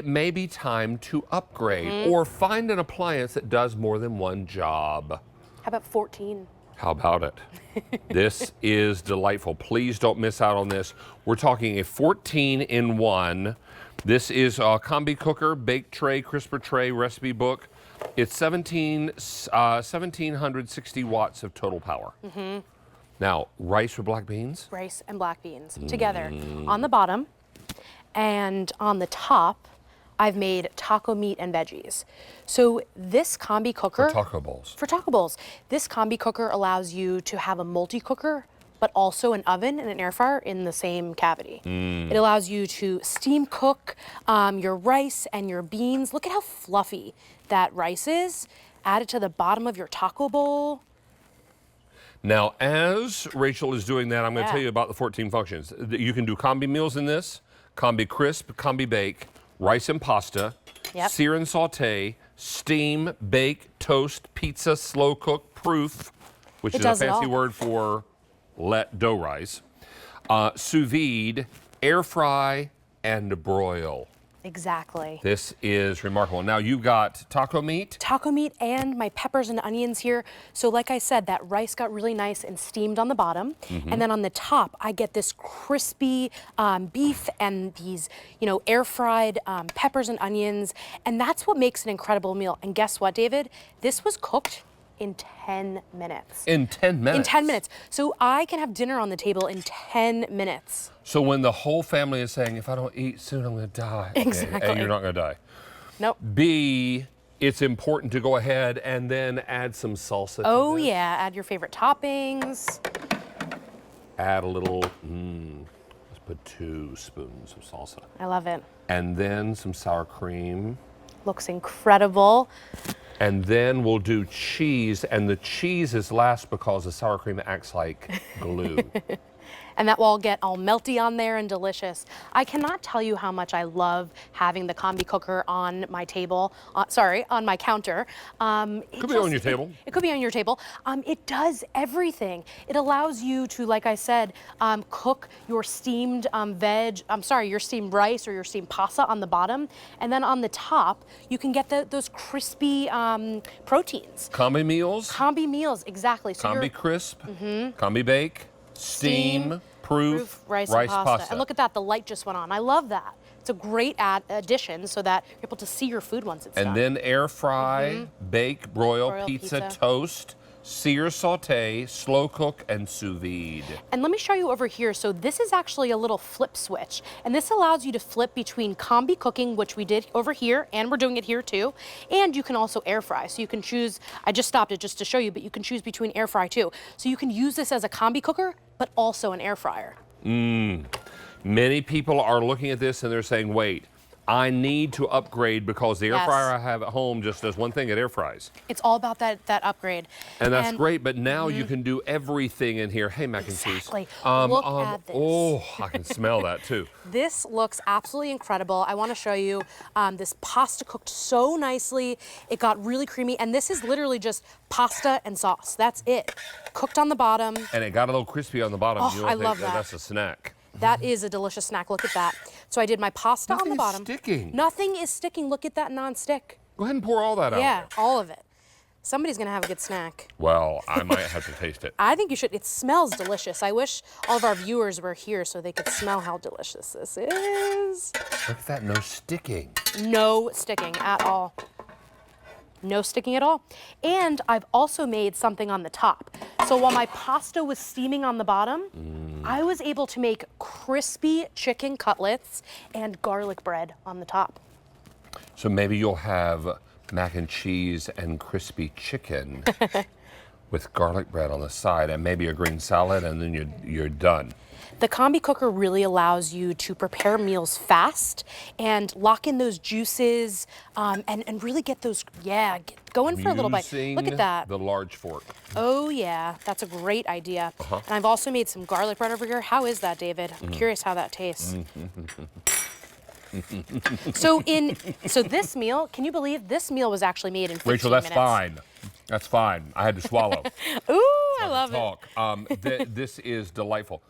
it may be time to upgrade or find an appliance that does more than one job. How about 14? How about it? This is delightful. Please don't miss out on this. We're talking a 14-in-1. This is a Combi cooker, bake tray, crisper tray, recipe book. It's 1,760 watts of total power. Now, rice or black beans? Rice and black beans together. On the bottom and on the top, I've made taco meat and veggies. So this Combi cooker— For taco bowls. For taco bowls. This Combi cooker allows you to have a multi-cooker, but also an oven and an air fryer in the same cavity. It allows you to steam cook your rice and your beans. Look at how fluffy that rice is. Add it to the bottom of your taco bowl. Now, as Rachel is doing that, I'm going to tell you about the 14 functions. You can do Combi meals in this, Combi crisp, Combi bake, rice and pasta, sear and saute, steam, bake, toast, pizza, slow cook, proof, which is a fancy word for let dough rise, sous vide, air fry, and broil. Exactly. This is remarkable. Now you've got taco meat. Taco meat and my peppers and onions here. So like I said, that rice got really nice and steamed on the bottom. And then on the top, I get this crispy beef and these, air fried peppers and onions. And that's what makes an incredible meal. And guess what, David? This was cooked in 10 minutes. In 10 minutes? In 10 minutes. So I can have dinner on the table in 10 minutes. So when the whole family is saying, if I don't eat soon, I'm going to die. Exactly. Okay, you're not going to die. Nope. B, it's important to go ahead and then add some salsa Oh, to this. yeah. Add your favorite toppings. Add a little, let's put 2 spoons of salsa. I love it. And then some sour cream. Looks incredible. And then we'll do cheese, and the cheese is last because the sour cream acts like glue. And that will all get all melty on there and delicious. I cannot tell you how much I love having the Combi cooker on my table, on my counter. Could be on your table. It could be on your table. It does everything. It allows you to, like I said, cook your steamed your steamed rice or your steamed pasta on the bottom. And then on the top, you can get those crispy proteins. Combi meals. Combi meals, exactly. So Combi crisp, Combi bake, steam, proof, rice and pasta. And look at that, the light just went on. I love that. It's a great addition so that you're able to see your food once it's done. And then air fry, bake, broil, pizza, toast, sear, saute, slow cook, and sous vide. And let me show you over here. So this is actually a little flip switch. And this allows you to flip between Combi cooking, which we did over here, and we're doing it here too. And you can also air fry. So you can choose, I just stopped it just to show you, but you can choose between air fry too. So you can use this as a Combi cooker, but also an air fryer. Many people are looking at this and they're saying, wait, I need to upgrade because the air fryer I have at home just does one thing, it air fries. It's all about that upgrade. And that's great, but now you can do everything in here. Hey, mac and cheese. Exactly. Look at this. Oh, I can smell that too. This looks absolutely incredible. I want to show you this pasta cooked so nicely. It got really creamy, and this is literally just pasta and sauce. That's it. Cooked on the bottom. And it got a little crispy on the bottom. Oh, you don't I think love that. That's a snack. That is a delicious snack. Look at that. So I did my pasta on the bottom. Nothing is sticking. Nothing is sticking. Look at that non-stick. Go ahead and pour all that out. Yeah, all of it. Somebody's going to have a good snack. Well, I might have to taste it. I think you should. It smells delicious. I wish all of our viewers were here so they could smell how delicious this is. Look at that, no sticking. No sticking at all. No sticking at all. And I've also made something on the top. So while my pasta was steaming on the bottom, I was able to make crispy chicken cutlets and garlic bread on the top. So maybe you'll have mac and cheese and crispy chicken with garlic bread on the side and maybe a green salad, and then you're done. The Combi cooker really allows you to prepare meals fast and lock in those juices and really get those, going for a little bite. Look at that. The large fork. Oh yeah, that's a great idea. And I've also made some garlic bread over here. How is that, David? I'm curious how that tastes. So this meal, can you believe this meal was actually made in 15 Rachel, that's minutes? fine. That's fine. I had to swallow. Ooh, I love it. This is delightful.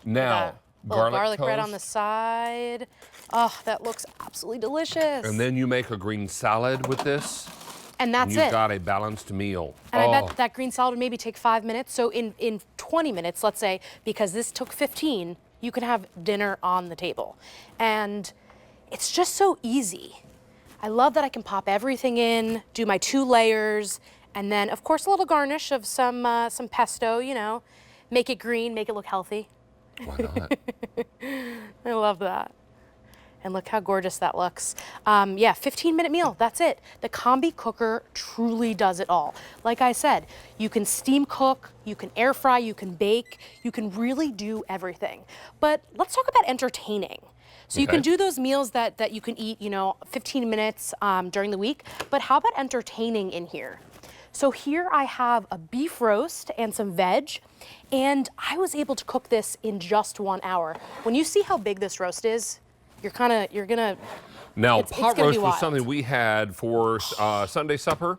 Now, garlic toast. bread on the side. Oh, that looks absolutely delicious. And then you make a green salad with this. And that's and you've it. got a balanced meal. And I bet that green salad would maybe take 5 minutes. So in 20 minutes, let's say, because this took 15, you can have dinner on the table. And it's just so easy. I love that I can pop everything in, do my 2 layers, and then of course a little garnish of some pesto, you know, make it green, make it look healthy. Why not? I love that. And look how gorgeous that looks. Yeah, 15-minute meal, that's it. The Combi cooker truly does it all. Like I said, you can steam cook, you can air fry, you can bake, you can really do everything. But let's talk about entertaining. So you can do those meals that you can eat, you know, 15 minutes during the week, but how about entertaining in here? So here I have a beef roast and some veg, and I was able to cook this in just 1 hour. When you see how big this roast is, you're gonna. Now, it's pot gonna roast be was wild. something we had for Sunday supper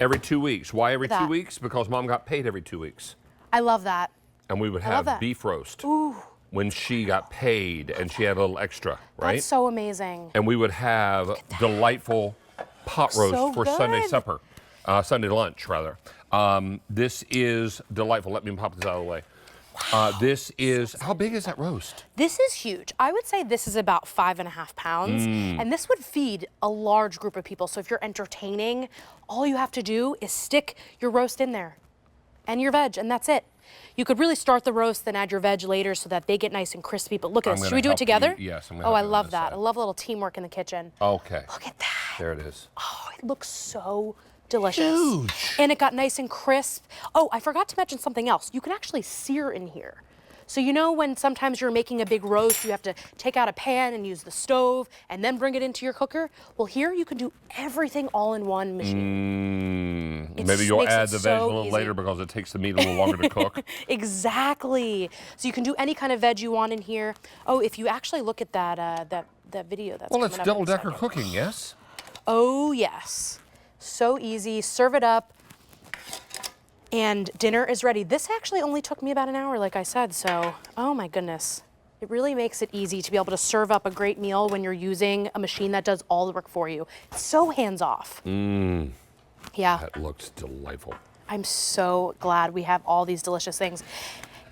every 2 weeks. Why every 2 weeks? Because Mom got paid every 2 weeks. I love that. And we would I love have that. beef roast Ooh, when she got paid and she had a little extra, right? that's so amazing. And we would have delightful pot roast So for Sunday good. supper, Sunday lunch rather. This is delightful. Let me pop this out of the way. This is, how big is that roast? This is huge. I would say this is about 5.5 pounds, and this would feed a large group of people. So if you're entertaining, all you have to do is stick your roast in there and your veg, and that's it. You could really start the roast, then add your veg later so that they get nice and crispy. But look at this. Should we do it together? Yes, I'm gonna Oh, help I you on love this that. side. I love a little teamwork in the kitchen. Okay. Look at that. There it is. Oh, it looks so delicious. Huge. And it got nice and crisp. Oh, I forgot to mention something else. You can actually sear in here. So you know when sometimes you're making a big roast, you have to take out a pan and use the stove and then bring it into your cooker? Well, here you can do everything all in one machine. It Maybe you'll makes add it the veg a so little easy. later because it takes the meat a little longer to cook. Exactly. So you can do any kind of veg you want in here. Oh, if you actually look at that video that's Well, it's coming up in a double-decker second. cooking, yes? Oh, yes. So easy. Serve it up. And dinner is ready. This actually only took me about an hour, like I said, so, oh my goodness. It really makes it easy to be able to serve up a great meal when you're using a machine that does all the work for you. It's so hands-off. Yeah, That looks delightful. I'm so glad we have all these delicious things.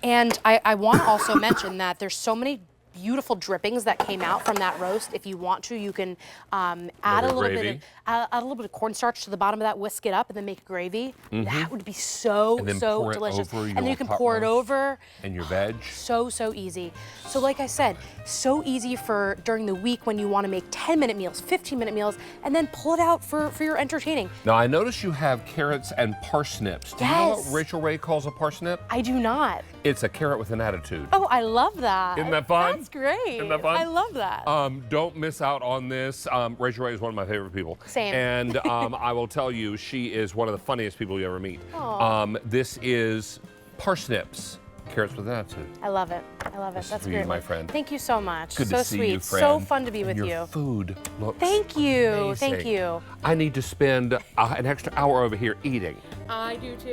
And I want to also mention that there's so many beautiful drippings that came out from that roast. If you want to, you can add a little bit of cornstarch to the bottom of that, whisk it up, and then make gravy. That would be so And then pour it delicious. over And then your you can pot pour it roast. over. And your veg. So easy. So like I said, so easy for during the week when you want to make 10-minute meals, 15-minute meals, and then pull it out for your entertaining. Now, I notice you have carrots and parsnips. Do you know Yes. what Rachel Ray calls a parsnip? I do not. It's a carrot with an attitude. Oh, I love that. Isn't that fun? That's great. Isn't that fun? I love that. Don't miss out on this. Rachel Ray is one of my favorite people. Same. And I will tell you, she is one of the funniest people you ever meet. This is parsnips, carrots with an attitude. I love it. I love it. This is That's for you, great. my friend. Thank you so much. Good so to see sweet. you, friend. So fun to be with Your you. food looks Thank you. amazing. Thank you. I need to spend an extra hour over here eating. I do too.